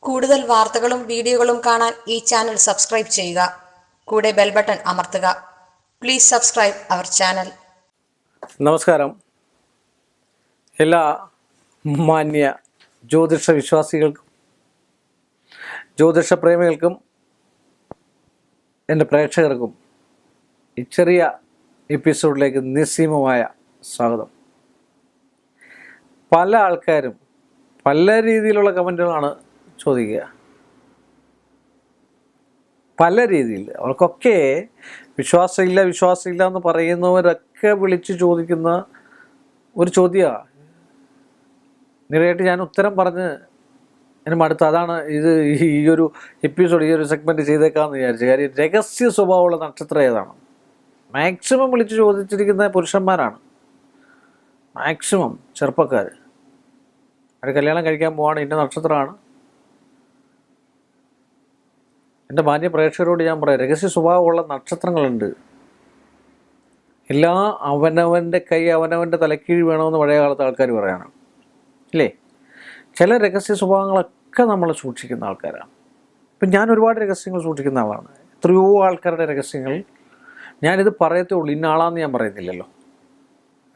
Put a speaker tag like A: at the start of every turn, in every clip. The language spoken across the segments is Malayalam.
A: കൂടുതൽ വാർത്തകളും വീഡിയോകളും കാണാൻ ഈ ചാനൽ സബ്സ്ക്രൈബ് ചെയ്യുക. കൂടെ ബെൽ ബട്ടൺ അമർത്തുക. Please subscribe our channel.
B: നമസ്കാരം. എല്ലാ മാന്യ ജ്യോതിഷ വിശ്വാസികൾക്കും ജ്യോതിഷ പ്രേമികൾക്കും എൻ്റെ പ്രേക്ഷകർക്കും ഈ ചെറിയ എപ്പിസോഡിലേക്ക് നിസ്സീമമായ സ്വാഗതം. പല ആൾക്കാരും പല രീതിയിലുള്ള കമൻറ്റുകളാണ് ചോദിക്കുക. പല രീതിയിൽ അവർക്കൊക്കെ വിശ്വാസമില്ല എന്ന് പറയുന്നവരൊക്കെ വിളിച്ച് ചോദിക്കുന്ന ഒരു ചോദ്യമാണ്. നേരിട്ട് ഞാൻ ഉത്തരം പറഞ്ഞ് അതിന് മടുത്ത് അതാണ് ഈ ഒരു എപ്പിസോഡ്, ഈ ഒരു സെഗ്മെൻറ്റ് ചെയ്തേക്കാമെന്ന് വിചാരിച്ചു. കാര്യം രഹസ്യ സ്വഭാവമുള്ള നക്ഷത്രം ഏതാണ്? മാക്സിമം വിളിച്ച് ചോദിച്ചിരിക്കുന്ന പുരുഷന്മാരാണ്, മാക്സിമം ചെറുപ്പക്കാർ. അവർ കല്യാണം കഴിക്കാൻ പോവാണ്, ഇന്ന നക്ഷത്രമാണ്. എൻ്റെ മാന്യ പ്രേക്ഷകരോട് ഞാൻ പറയാം, രഹസ്യ സ്വഭാവമുള്ള നക്ഷത്രങ്ങളുണ്ട്. എല്ലാം അവനവൻ്റെ കൈ അവനവൻ്റെ തലക്കീഴ് വേണമെന്ന് പഴയ കാലത്ത് ആൾക്കാർ പറയാണ് അല്ലേ? ചില രഹസ്യ സ്വഭാവങ്ങളൊക്കെ നമ്മൾ സൂക്ഷിക്കുന്ന ആൾക്കാരാണ്. ഇപ്പം ഞാൻ ഒരുപാട് രഹസ്യങ്ങൾ സൂക്ഷിക്കുന്ന ആളാണ്. എത്രയോ ആൾക്കാരുടെ രഹസ്യങ്ങൾ ഞാനിത് പറയത്തേ ഉള്ളൂ, ഇന്ന ആളാന്ന് ഞാൻ പറയുന്നില്ലല്ലോ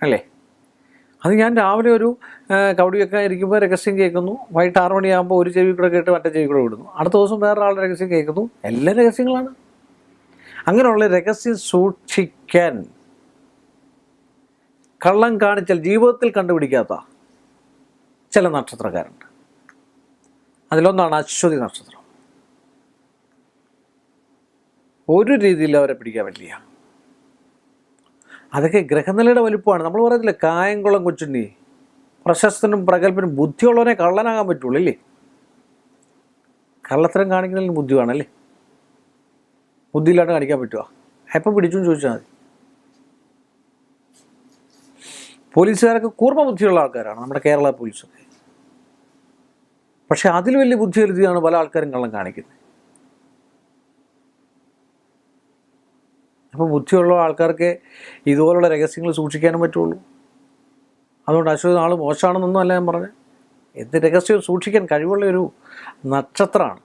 B: അല്ലേ? അത് ഞാൻ രാവിലെ ഒരു കവടി വെക്കാൻ ഇരിക്കുമ്പോൾ രഹസ്യം കേൾക്കുന്നു, വൈകിട്ട് 6 മണിയാകുമ്പോൾ ഒരു ചെവി കൂടെ കേട്ട് മറ്റേ ചെവി കൂടെ വിടുന്നു, അടുത്ത ദിവസം വേറൊരാളുടെ രഹസ്യം കേൾക്കുന്നു. എല്ലാ രഹസ്യങ്ങളാണ്. അങ്ങനെയുള്ള രഹസ്യം സൂക്ഷിക്കാൻ കള്ളം കാണിച്ചാൽ ജീവിതത്തിൽ കണ്ടുപിടിക്കാത്ത ചില നക്ഷത്രക്കാരുണ്ട്. അതിലൊന്നാണ് അശ്വതി നക്ഷത്രം. ഒരു രീതിയിൽ അവരെ പിടിക്കാൻ പറ്റില്ല. അതൊക്കെ ഗ്രഹനിലയുടെ വലുപ്പമാണ്. നമ്മൾ പറയത്തില്ല കായംകുളം കൊച്ചുണ്ണി, പ്രശസ്തനും പ്രഗത്ഭനും ബുദ്ധിയുള്ളവനെ കള്ളനാകാൻ പറ്റുള്ളൂ അല്ലേ? കള്ളത്തരം കാണിക്കുന്നതിന് ബുദ്ധി വേണമല്ലേ? ബുദ്ധിയില്ലാണ്ട് കാണിക്കാൻ പറ്റുമോ? എപ്പം പിടിച്ചു ചോദിച്ചാൽ മതി. പോലീസുകാരൊക്കെ കൂർമ്മ ബുദ്ധിയുള്ള ആൾക്കാരാണ്, നമ്മുടെ കേരള പോലീസൊക്കെ. പക്ഷെ അതിൽ വലിയ ബുദ്ധി എഴുതിയാണ് പല ആൾക്കാരും കള്ളം കാണിക്കുന്നത്. അപ്പോൾ ബുദ്ധിയുള്ള ആൾക്കാർക്ക് ഇതുപോലുള്ള രഹസ്യങ്ങൾ സൂക്ഷിക്കാനും പറ്റുള്ളൂ. അതുകൊണ്ട് അശ്വതി ആൾ മോശമാണെന്നൊന്നും അല്ല ഞാൻ പറഞ്ഞത്. എന്ത് രഹസ്യവും സൂക്ഷിക്കാൻ കഴിവുള്ള ഒരു നക്ഷത്രമാണ്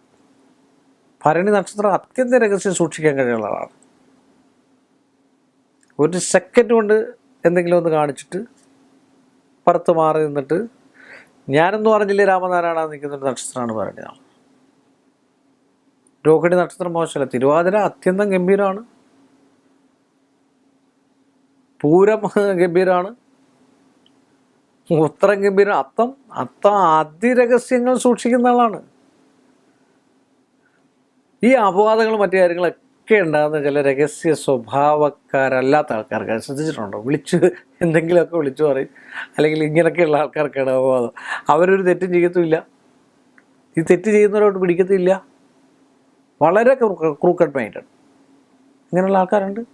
B: ഭരണി നക്ഷത്രം. അത്യന്തം രഹസ്യം സൂക്ഷിക്കാൻ കഴിവുള്ള ആളാണ്. ഒരു സെക്കൻഡ് കൊണ്ട് എന്തെങ്കിലും ഒന്ന് കാണിച്ചിട്ട് പുറത്ത് മാറി നിന്നിട്ട് ഞാനെന്ന് പറഞ്ഞില്ലേ രാമനാരായണ നിൽക്കുന്നൊരു നക്ഷത്രമാണ് ഭരണി നാൾ. രോഹിണി നക്ഷത്രം മോശമല്ല. തിരുവാതിര അത്യന്തം ഗംഭീരമാണ്. പൂരം ഗംഭീരമാണ്. ഉത്തരം ഗംഭീരം. അത്തം അതിരഹസ്യങ്ങൾ സൂക്ഷിക്കുന്ന ആളാണ്. ഈ അപവാദങ്ങൾ മറ്റു കാര്യങ്ങളൊക്കെ ഉണ്ടാകുന്ന ചില രഹസ്യ സ്വഭാവക്കാരല്ലാത്ത ആൾക്കാർക്ക് ശ്രദ്ധിച്ചിട്ടുണ്ടോ? വിളിച്ച് എന്തെങ്കിലുമൊക്കെ വിളിച്ചു പറയും, അല്ലെങ്കിൽ ഇങ്ങനെയൊക്കെയുള്ള ആൾക്കാർക്കാണ് അപവാദം. അവരൊരു തെറ്റും ചെയ്യത്തുമില്ല. ഈ തെറ്റ് ചെയ്യുന്നവരോട് പിടിക്കത്തില്ല. വളരെ ക്രൂക്കഡ് മൈൻഡാണ്. ഇങ്ങനെയുള്ള ആൾക്കാരുണ്ട്.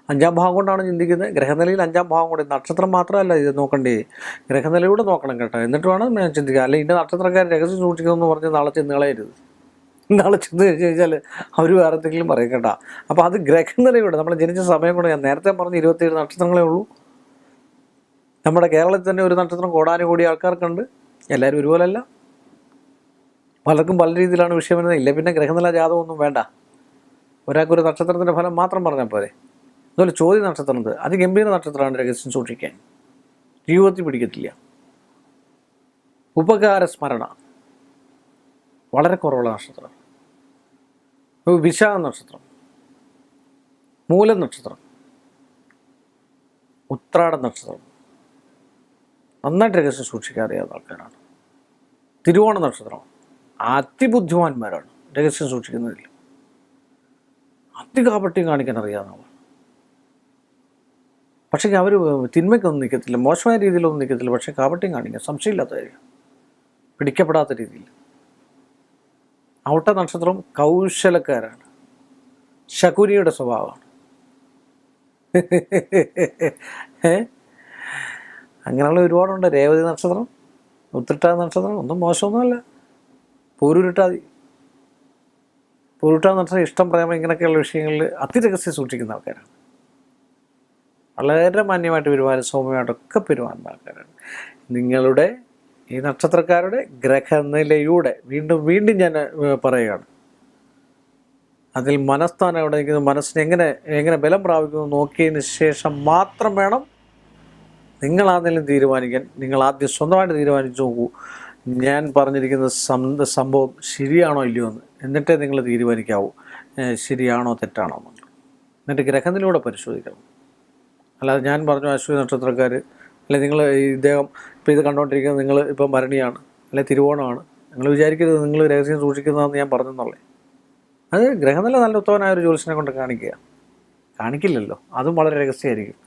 B: 5ാം ഭാവം കൊണ്ടാണ് ചിന്തിക്കുന്നത്. ഗ്രഹനിലയിൽ 5ാം ഭാവം കൊണ്ട്, നക്ഷത്രം മാത്രമല്ല ഇത് നോക്കണ്ടേ, ഗ്രഹനിലയൂടെ നോക്കണം കേട്ടോ. എന്നിട്ട് വേണം ഞാൻ ചിന്തിക്കുക. അല്ലെങ്കിൽ ഇന്ന നക്ഷത്രക്കാർ രഹസ്യം സൂക്ഷിക്കുന്നതെന്ന് പറഞ്ഞ് നാളെ ചെന്ന് കളയരുത്. നാളെ ചെന്ന് കഴിഞ്ഞാൽ അവർ വേറെ എന്തെങ്കിലും പറയും കേട്ടോ. അപ്പോൾ അത് ഗ്രഹനിലയൂടെ നമ്മൾ ജനിച്ച സമയം കൊണ്ട്, ഞാൻ നേരത്തെ പറഞ്ഞ് 27 നക്ഷത്രങ്ങളേ ഉള്ളൂ. നമ്മുടെ കേരളത്തിൽ തന്നെ ഒരു നക്ഷത്രം കോടാനുകൂടി ആൾക്കാർക്കുണ്ട്. എല്ലാവരും ഒരുപോലല്ല, പലർക്കും പല രീതിയിലാണ് വിഷയം വരുന്നത്. ഇല്ല പിന്നെ ഗ്രഹനില ജാതകമൊന്നും വേണ്ട, ഒരാൾക്കൊരു നക്ഷത്രത്തിൻ്റെ ഫലം മാത്രം പറഞ്ഞാൽ പോരെ. അതുപോലെ ചോദ്യ നക്ഷത്രം ഉണ്ട്, അതിഗംഭീര നക്ഷത്രമാണ് രഹസ്യം സൂക്ഷിക്കാൻ, ജീവിതത്തിൽ പിടിക്കത്തില്ല. ഉപകാര സ്മരണ വളരെ കുറവുള്ള നക്ഷത്രം. വിശാഖ നക്ഷത്രം, മൂലം നക്ഷത്രം, ഉത്രാട നക്ഷത്രം നന്നായിട്ട് രഹസ്യം സൂക്ഷിക്കാൻ അറിയാവുന്ന ആൾക്കാരാണ്. തിരുവോണ നക്ഷത്രം അതിബുദ്ധിമാന്മാരാണ് രഹസ്യം സൂക്ഷിക്കുന്നതിൽ. അതികാപട്യം കാണിക്കാൻ അറിയാവുന്ന ആളാണ്. പക്ഷേ അവർ തിന്മയ്ക്കൊന്നും നിൽക്കത്തില്ല, മോശമായ രീതിയിലൊന്നും നിൽക്കത്തില്ല. പക്ഷേ കാപട്യം കാണിക്കുക സംശയമില്ലാത്ത കാര്യം, പിടിക്കപ്പെടാത്ത രീതിയിൽ. ഔട്ട നക്ഷത്രം കൗശലക്കാരാണ്, ശകുനിയുടെ സ്വഭാവമാണ്. അങ്ങനെയുള്ള ഒരുപാടുണ്ട്. രേവതി നക്ഷത്രം, ഉത്രട്ടാതി നക്ഷത്രം ഒന്നും മോശമൊന്നുമല്ല. പൂരുരുട്ടാതി നക്ഷത്രം ഇഷ്ടം പ്രേമം ഇങ്ങനെയൊക്കെയുള്ള വിഷയങ്ങളിൽ അതിരഹസ്യം സൂക്ഷിക്കുന്ന ആൾക്കാരാണ്. വളരെ മാന്യമായിട്ട് പെരുമാറും, സൗമ്യമായിട്ടൊക്കെ പെരുമാറുന്ന ആൾക്കാരാണ്. നിങ്ങളുടെ ഈ നക്ഷത്രക്കാരുടെ ഗ്രഹനിലയുടെ വീണ്ടും വീണ്ടും ഞാൻ പറയുകയാണ്. അതിൽ മനസ്ഥാനം എവിടെ നിൽക്കുന്നു, മനസ്സിന് എങ്ങനെ ബലം പ്രാപിക്കുന്നു നോക്കിയതിന് ശേഷം മാത്രം വേണം നിങ്ങളാണെങ്കിലും തീരുമാനിക്കാൻ. നിങ്ങൾ ആദ്യം സ്വന്തമായിട്ട് തീരുമാനിച്ചു നോക്കൂ, ഞാൻ പറഞ്ഞിരിക്കുന്ന സംഭവം ശരിയാണോ ഇല്ലയോ എന്ന്. എന്നിട്ടേ നിങ്ങൾ തീരുമാനിക്കാവൂ ശരിയാണോ തെറ്റാണോ എന്ന്. എന്നിട്ട് ഗ്രഹത്തിലൂടെ പരിശോധിക്കണം. അല്ലാതെ ഞാൻ പറഞ്ഞു അശ്വതി നക്ഷത്രക്കാർ, അല്ലെങ്കിൽ നിങ്ങൾ ഇദ്ദേഹം ഇപ്പോൾ ഇത് കണ്ടുകൊണ്ടിരിക്കുന്നത് നിങ്ങൾ ഇപ്പം ഭരണിയാണ് അല്ലെങ്കിൽ തിരുവോണമാണ്, നിങ്ങൾ വിചാരിക്കരുത് നിങ്ങൾ രഹസ്യം സൂക്ഷിക്കുന്നതെന്ന് ഞാൻ പറഞ്ഞെന്നുള്ളേ. അത് ഗ്രഹനില നല്ല ഉത്തമനായ ഒരു ജ്യോത്സ്യനെ കൊണ്ട് കാണിക്കില്ലല്ലോ, അതും വളരെ രഹസ്യമായിരിക്കും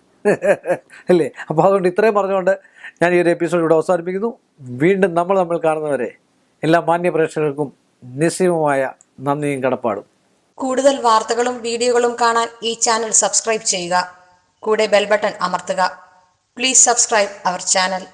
B: അല്ലേ. അപ്പോൾ അതുകൊണ്ട് ഇത്രയും പറഞ്ഞുകൊണ്ട് ഞാൻ ഈ ഒരു എപ്പിസോഡ് ഇവിടെ അവസാനിപ്പിക്കുന്നു. വീണ്ടും നമ്മൾ കാണുന്നവരെ എല്ലാ മാന്യ പ്രേക്ഷകർക്കും നിസ്സീമമായ നന്ദിയും കടപ്പാടും.
A: കൂടുതൽ വാർത്തകളും വീഡിയോകളും കാണാൻ ഈ ചാനൽ സബ്സ്ക്രൈബ് ചെയ്യുക. കൂടെ ബെൽ ബട്ടൺ അമർത്തുക. Please subscribe our channel.